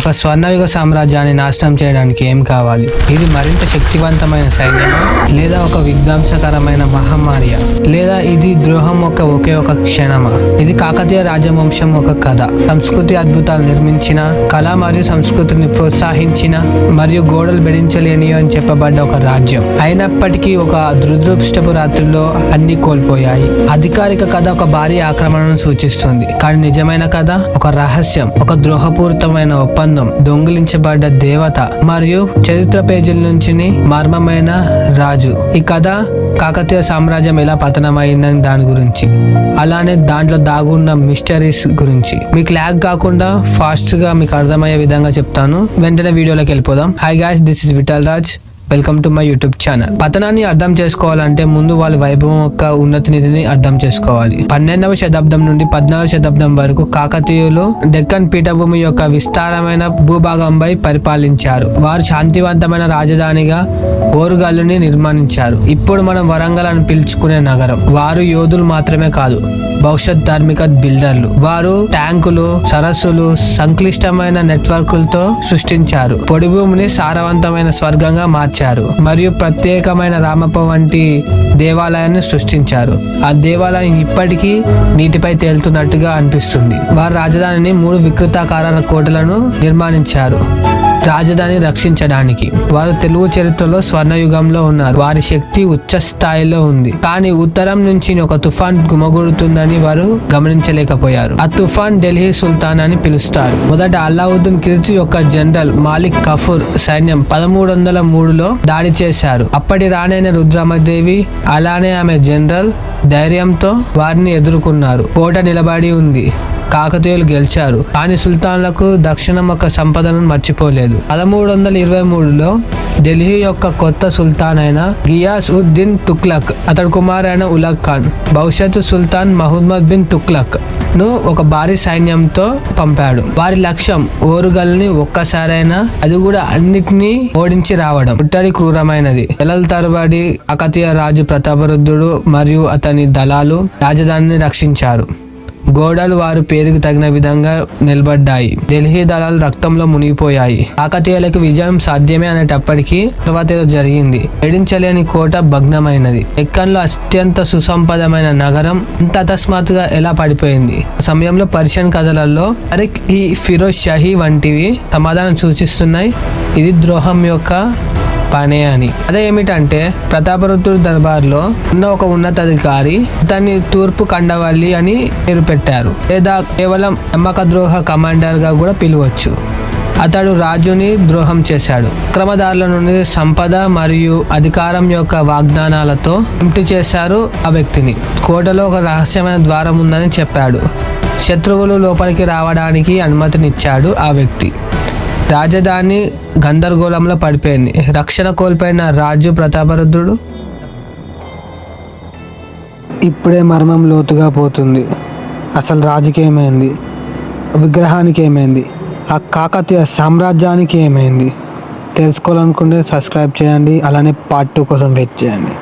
ఒక స్వర్ణయుగ సామ్రాజ్యాన్ని నాశనం చేయడానికి ఏం కావాలి? ఇది మరింత శక్తివంతమైన సైన్యమా, లేదా ఒక విధ్వంసకరమైన మహమ్మారియా, లేదా ఇది ద్రోహం ఒకే ఒక క్షణమా? ఇది కాకతీయ రాజవంశం ఒక కథ. సంస్కృతి అద్భుతాలు నిర్మించిన, కళ మరియు సంస్కృతిని ప్రోత్సహించిన, మరియు గోడలు బెదించలేని అని చెప్పబడ్డ ఒక రాజ్యం. అయినప్పటికీ ఒక దురదృష్టపు రాత్రిలో అన్ని కోల్పోయాయి. అధికారిక కథ ఒక భారీ ఆక్రమణను సూచిస్తుంది, కానీ నిజమైన కథ ఒక రహస్యం, ఒక ద్రోహపూరితమైన ఒప్పందం, దొంగిలించబడ్డ దేవత మరియు చరిత్ర పేజీల నుంచి మర్మమైన రాజు. ఈ కథ కాకతీయ సామ్రాజ్యం ఎలా పతనమైందని దాని గురించి, అలానే దాంట్లో దాగున్న మిస్టరీస్ గురించి మీకు ల్యాగ్ కాకుండా ఫాస్ట్ గా మీకు అర్థమయ్యే విధంగా చెప్తాను. వెంటనే వీడియోలోకి వెళ్ళిపోదాం. Hi guys, this is Vithal Raj. Welcome to my YouTube channel. పతనాన్ని అర్థం చేసుకోవాలంటే ముందు వాళ్ళ వైభవం యొక్క ఉన్నత నిధిని అర్థం చేసుకోవాలి. 12వ శతాబ్దం నుండి 14వ శతాబ్దం వరకు కాకతీయులు డెక్కన్ పీఠభూమి యొక్క విస్తారమైన భూభాగంపై పరిపాలించారు. వారు శాంతివంతమైన రాజధానిగా ఓరుగల్లుని నిర్మించారు. ఇప్పుడు మనం వరంగల్ అని పిలుచుకునే నగరం. వారు యోధులు మాత్రమే కాదు, భవిష్యత్ ధార్మిక బిల్డర్లు. వారు ట్యాంకులు, సరస్సులు, సంక్లిష్టమైన నెట్వర్క్లతో సృష్టించారు. పొడి భూమిని సారవంతమైన స్వర్గంగా మార్చారు మరియు ప్రత్యేకమైన రామప్ప వంటి దేవాలయాన్ని సృష్టించారు. ఆ దేవాలయం ఇప్పటికీ నీటిపై తేలుతున్నట్టుగా అనిపిస్తుంది. వారు రాజధానిని 3 వికృతాకార కోటలను నిర్మించారు. రాజధాని రక్షించడానికి వారు తెలుగు చరిత్రలో స్వర్ణయుగంలో ఉన్నారు. వారి శక్తి ఉచ్చ స్థాయిలో ఉంది, కానీ ఉత్తరం నుంచి ఒక తుఫాన్ గుమగుడుతుందని వారు గమనించలేకపోయారు. ఆ తుఫాన్ ఢిల్లీ సుల్తాన్ అని పిలుస్తారు. మొదట అల్లావుద్దీన్ ఖిల్జీ యొక్క జనరల్ మాలిక్ కఫూర్ సైన్యం 1303లో దాడి చేశారు. అప్పటి రాణైన రుద్రమదేవి అలానే ఆమె జనరల్ ధైర్యంతో వారిని ఎదుర్కొన్నారు. కోట నిలబడి ఉంది. కాకతీయులు గెలిచారు, కానీ సుల్తాన్లకు దక్షిణం యొక్క సంపదను మర్చిపోలేదు. 1323లో ఢిల్లీ యొక్క కొత్త సుల్తాన్ అయిన గియాస్ ఉద్దీన్ తుగ్లక్, అతడి కుమారైన ఉలగ్ ఖాన్ భవిష్యత్తు సుల్తాన్ మహమ్మద్ బిన్ తుగ్లక్ ను ఒక భారీ సైన్యంతో పంపాడు. వారి లక్ష్యం ఓరుగల్ని ఒక్కసారైనా, అది కూడా అన్నిటినీ ఓడించి రావడం. ముట్టడి క్రూరమైనది. నెలల తరబడి కాకతీయ రాజు ప్రతాపరుద్రుడు మరియు అతని దళాలు రాజధానిని రక్షించారు. గోడలు వారు పేరుకు తగిన విధంగా నిలబడ్డాయి. ఢిల్లీ దళాలు రక్తంలో మునిగిపోయాయి. కాకతీయులకు విజయం సాధ్యమే అనేటప్పటికీ తర్వాత ఏదో జరిగింది. ఎడించలేని కోట భగ్నమైనది. డెక్కన్లో అత్యంత సుసంపదమైన నగరం ఇంత అకస్మాత్తుగా ఎలా పడిపోయింది? సమయంలో పర్షియన్ కథలలో తరిక్ ఈ ఫిరోజ్ షాహీ వంటివి సమాధానం సూచిస్తున్నాయి. ఇది ద్రోహం యొక్క పనే అని. అదే ఏమిటంటే, ప్రతాపరుద్రుడి దర్బార్లో ఉన్న ఒక ఉన్నతాధికారి దాన్ని తూర్పు కండవల్లి అని పేరు పెట్టారు, లేదా కేవలం నమ్మక ద్రోహ కమాండర్ గా కూడా పిలవచ్చు. అతడు రాజుని ద్రోహం చేశాడు. అక్రమదారుల నుండి సంపద మరియు అధికారం యొక్క వాగ్దానాలతో ఎంపిక చేశారు ఆ వ్యక్తిని. కోటలో ఒక రహస్యమైన ద్వారం ఉందని చెప్పాడు. శత్రువులు లోపలికి రావడానికి అనుమతినిచ్చాడు ఆ వ్యక్తి. రాజధాని గందరగోళంలో పడిపోయింది. రక్షణ కోల్పోయిన రాజు ప్రతాపరుద్రుడు ఇప్పుడే మర్మం లోతుగా పోతుంది. అసలు రాజుకి ఏమైంది? విగ్రహానికి ఏమైంది? ఆ కాకతీయ సామ్రాజ్యానికి ఏమైంది? తెలుసుకోవాలనుకుంటే సబ్స్క్రైబ్ చేయండి. అలానే పార్ట్ 2 కోసం వెయిట్ చేయండి.